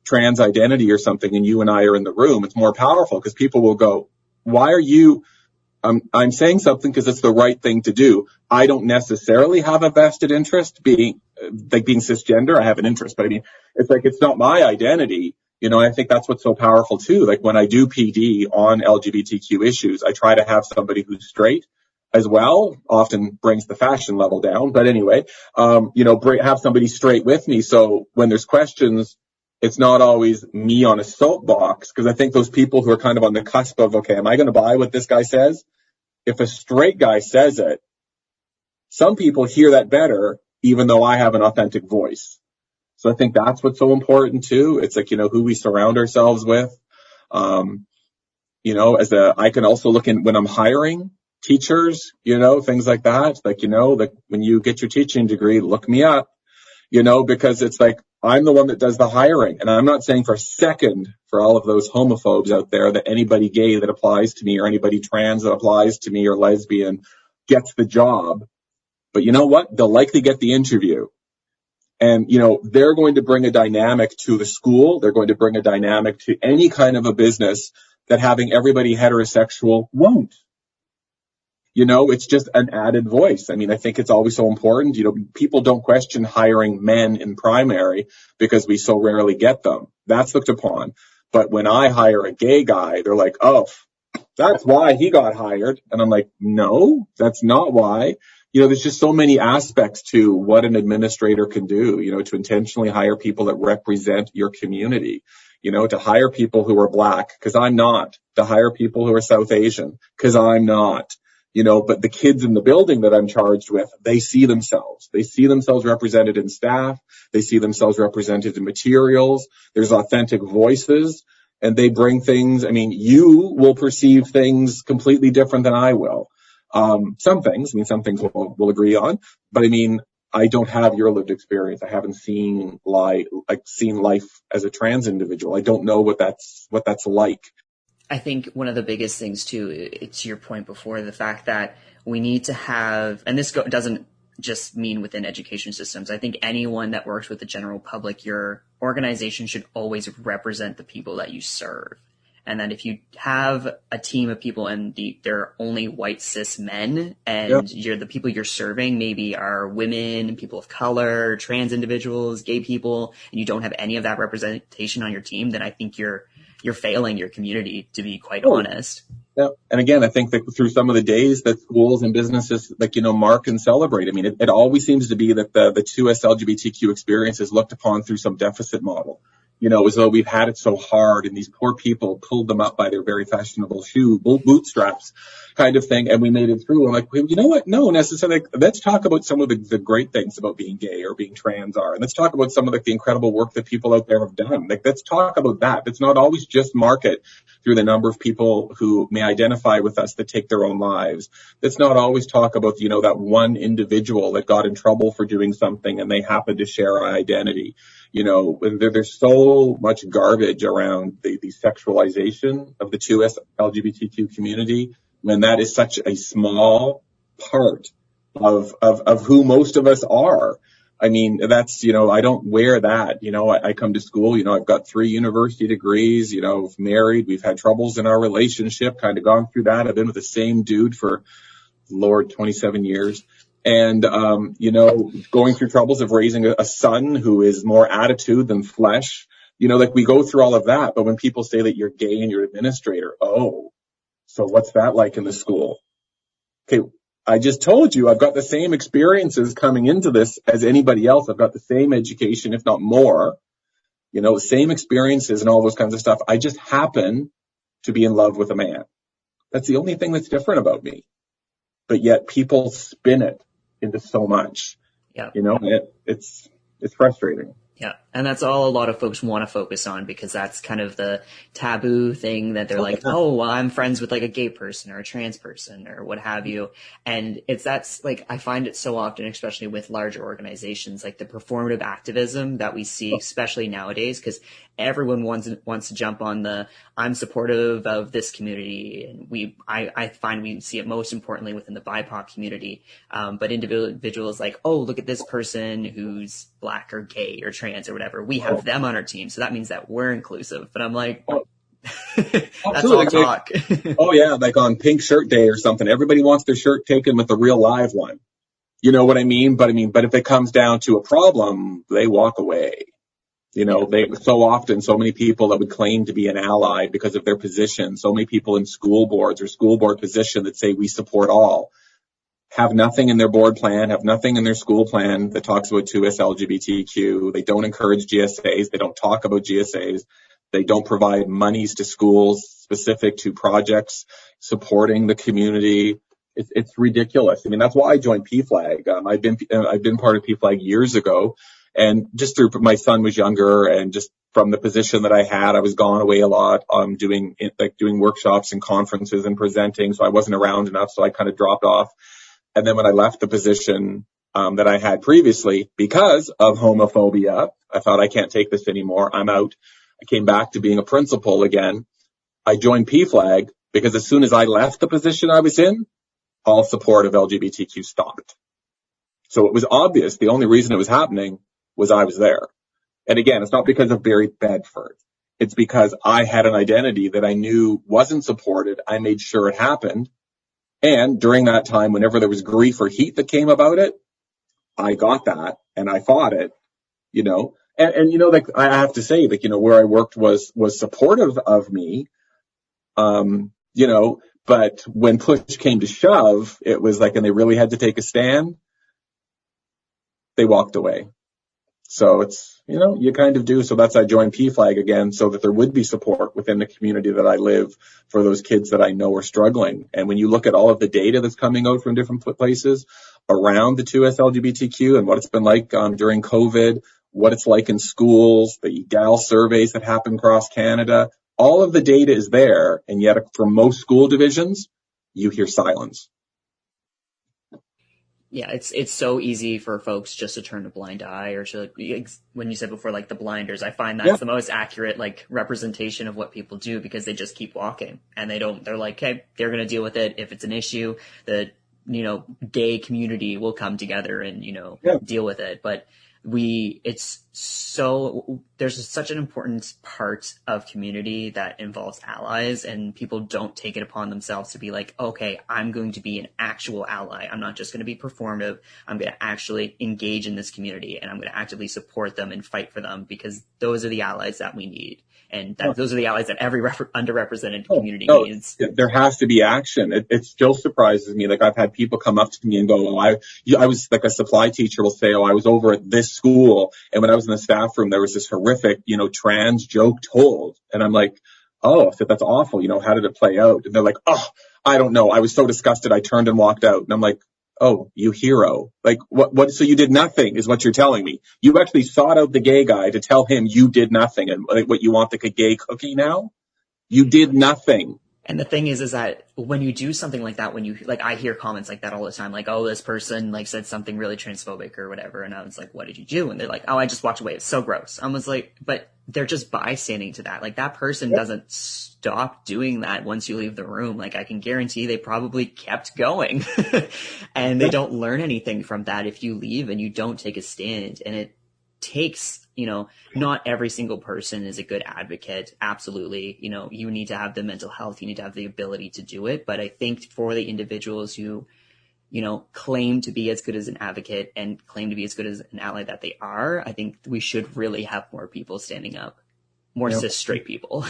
trans identity or something and you and I are in the room, it's more powerful because people will go, why are you, I'm saying something because it's the right thing to do. I don't necessarily have a vested interest being cisgender. I have an interest, but I mean, it's like, it's not my identity. You know, I think that's what's so powerful too. Like when I do PD on LGBTQ issues, I try to have somebody who's straight as well. Often brings the fashion level down, but anyway, have somebody straight with me. So when there's questions, it's not always me on a soapbox, because I think those people who are kind of on the cusp of, okay, am I going to buy what this guy says? If a straight guy says it, some people hear that better, even though I have an authentic voice. So I think that's what's so important too. It's like, who we surround ourselves with. I can also look in when I'm hiring teachers, things like that. Like, when you get your teaching degree, look me up, because it's like, I'm the one that does the hiring. And I'm not saying for a second for all of those homophobes out there that anybody gay that applies to me or anybody trans that applies to me or lesbian gets the job. But you know what? They'll likely get the interview. And, they're going to bring a dynamic to the school. They're going to bring a dynamic to any kind of a business that having everybody heterosexual won't. It's just an added voice. I mean, I think it's always so important. People don't question hiring men in primary because we so rarely get them. That's looked upon. But when I hire a gay guy, they're like, oh, that's why he got hired. And I'm like, no, that's not why. There's just so many aspects to what an administrator can do, to intentionally hire people that represent your community, to hire people who are Black, because I'm not, to hire people who are South Asian, because I'm not. But the kids in the building that I'm charged with, they see themselves represented in staff. They see themselves represented in materials. There's authentic voices, and they bring things. I mean, you will perceive things completely different than I will. Some things we'll agree on, but I mean, I don't have your lived experience. I haven't seen life as a trans individual. I don't know what that's like. I think one of the biggest things too, to your point before, the fact that we need to have, and this doesn't just mean within education systems. I think anyone that works with the general public, your organization should always represent the people that you serve. And that if you have a team of people and they're only white cis men, and the people you're serving maybe are women, people of color, trans individuals, gay people, and you don't have any of that representation on your team, then I think you're failing your community, to be quite honest. Yeah. And again, I think that through some of the days that schools and businesses, mark and celebrate, I mean, it always seems to be that the 2S LGBTQ experience is looked upon through some deficit model, as though we've had it so hard and these poor people pulled them up by their very fashionable bootstraps kind of thing. And we made it through. I'm like, well, you know what? No, necessarily. Let's talk about some of the great things about being gay or being trans are. And let's talk about some of the incredible work that people out there have done. Let's talk about that. It's not always just market through the number of people who may identify with us that take their own lives. Let's not always talk about, that one individual that got in trouble for doing something and they happen to share our identity. There's so much garbage around the sexualization of the 2S LGBTQ community, when that is such a small part of who most of us are. I mean, that's, I don't wear that. I come to school, I've got 3 university degrees, married. We've had troubles in our relationship, kind of gone through that. I've been with the same dude for, Lord, 27 years. And, going through troubles of raising a son who is more attitude than flesh, we go through all of that. But when people say that you're gay and you're an administrator, so what's that like in the school? Okay, I just told you I've got the same experiences coming into this as anybody else. I've got the same education, if not more, same experiences and all those kinds of stuff. I just happen to be in love with a man. That's the only thing that's different about me. But yet people spin it into so much. Yeah. It's frustrating. Yeah. And that's all a lot of folks want to focus on, because that's kind of the taboo thing that they're like, oh, well, I'm friends with like a gay person or a trans person or what have you. And that's like, I find it so often, especially with larger organizations, like the performative activism that we see, especially nowadays, because everyone wants to jump on the, I'm supportive of this community. And I find we see it most importantly within the BIPOC community. But individuals like, oh, look at this person who's Black or gay or trans or whatever. We have them on our team. So that means that we're inclusive. But I'm like, That's all talk. Oh yeah, like on Pink Shirt Day or something. Everybody wants their shirt taken with a real live one. You know what I mean? But if it comes down to a problem, they walk away. So often, so many people that would claim to be an ally because of their position, so many people in school boards or school board position that say we support all, have nothing in their board plan, have nothing in their school plan that talks about 2S LGBTQ. They don't encourage GSAs. They don't talk about GSAs. They don't provide monies to schools specific to projects supporting the community. It's ridiculous. I mean, that's why I joined Pflag. I've been part of Pflag years ago, and just through my son was younger, and just from the position that I had, I was gone away a lot, doing workshops and conferences and presenting. So I wasn't around enough. So I kind of dropped off. And then when I left the position that I had previously because of homophobia, I thought I can't take this anymore. I'm out. I came back to being a principal again. I joined Pflag because as soon as I left the position I was in, all support of LGBTQ stopped. So it was obvious the only reason it was happening was I was there. And again, it's not because of Barry Bedford. It's because I had an identity that I knew wasn't supported. I made sure it happened. And during that time, whenever there was grief or heat that came about it, I got that and I fought it, And like I have to say, where I worked was supportive of me, but when push came to shove, it was like, and they really had to take a stand, they walked away. So it's, you kind of do. So I joined Pflag again so that there would be support within the community that I live for those kids that I know are struggling. And when you look at all of the data that's coming out from different places around the 2S LGBTQ and what it's been like during COVID, what it's like in schools, the EGAL surveys that happen across Canada, all of the data is there. And yet for most school divisions, you hear silence. Yeah, it's so easy for folks just to turn a blind eye or to, when you said before, like the blinders, I find that's the most accurate, like, representation of what people do because they just keep walking and they're like, hey, they're going to deal with it. If it's an issue, the, gay community will come together and, deal with it. But there's such an important part of community that involves allies, and people don't take it upon themselves to be like, okay, I'm going to be an actual ally. I'm not just going to be performative. I'm going to actually engage in this community and I'm going to actively support them and fight for them because those are the allies that we need. And those are the allies that every underrepresented community needs. There has to be action. It still surprises me. Like I've had people come up to me and go, I was like a supply teacher will say, I was over at this school. And when I was in the staff room, there was this horrific, trans joke told. And I'm like, I said, that's awful. How did it play out? And they're like, I don't know. I was so disgusted. I turned and walked out. And I'm like, you hero. Like what, so you did nothing is what you're telling me. You actually sought out the gay guy to tell him you did nothing. And like, what you want, like a gay cookie now? You did nothing. And the thing is that when you do something like that, when you, like, I hear comments like that all the time, like, this person, like, said something really transphobic or whatever. And I was like, what did you do? And they're like, I just walked away. It's so gross. I was like, but they're just bystanding to that. Like, that person doesn't stop doing that once you leave the room. Like, I can guarantee they probably kept going and they don't learn anything from that if you leave and you don't take a stand. And it takes, not every single person is a good advocate. Absolutely. You need to have the mental health. You need to have the ability to do it. But I think for the individuals who, claim to be as good as an advocate and claim to be as good as an ally that they are, I think we should really have more people standing up, more cis straight people.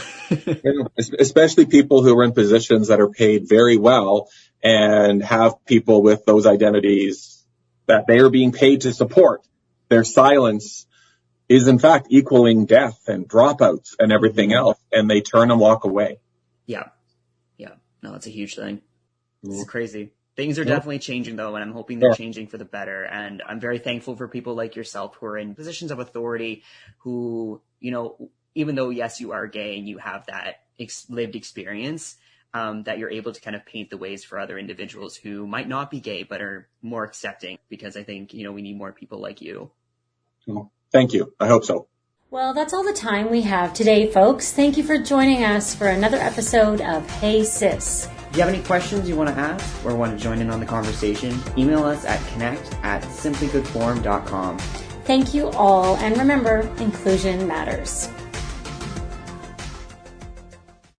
Especially people who are in positions that are paid very well and have people with those identities that they are being paid to support. Their silence is in fact equaling death and dropouts and everything else, and they turn and walk away. Yeah. No, it's a huge thing. It's crazy. Things are definitely changing though, and I'm hoping they're changing for the better. And I'm very thankful for people like yourself who are in positions of authority who, even though, yes, you are gay and you have that lived experience, that you're able to kind of paint the ways for other individuals who might not be gay, but are more accepting, because I think, we need more people like you. Thank you. I hope so. Well, that's all the time we have today, folks. Thank you for joining us for another episode of Hey Sis. If you have any questions you want to ask or want to join in on the conversation, email us at connect@simplygoodforum.com. Thank you all, and remember, inclusion matters.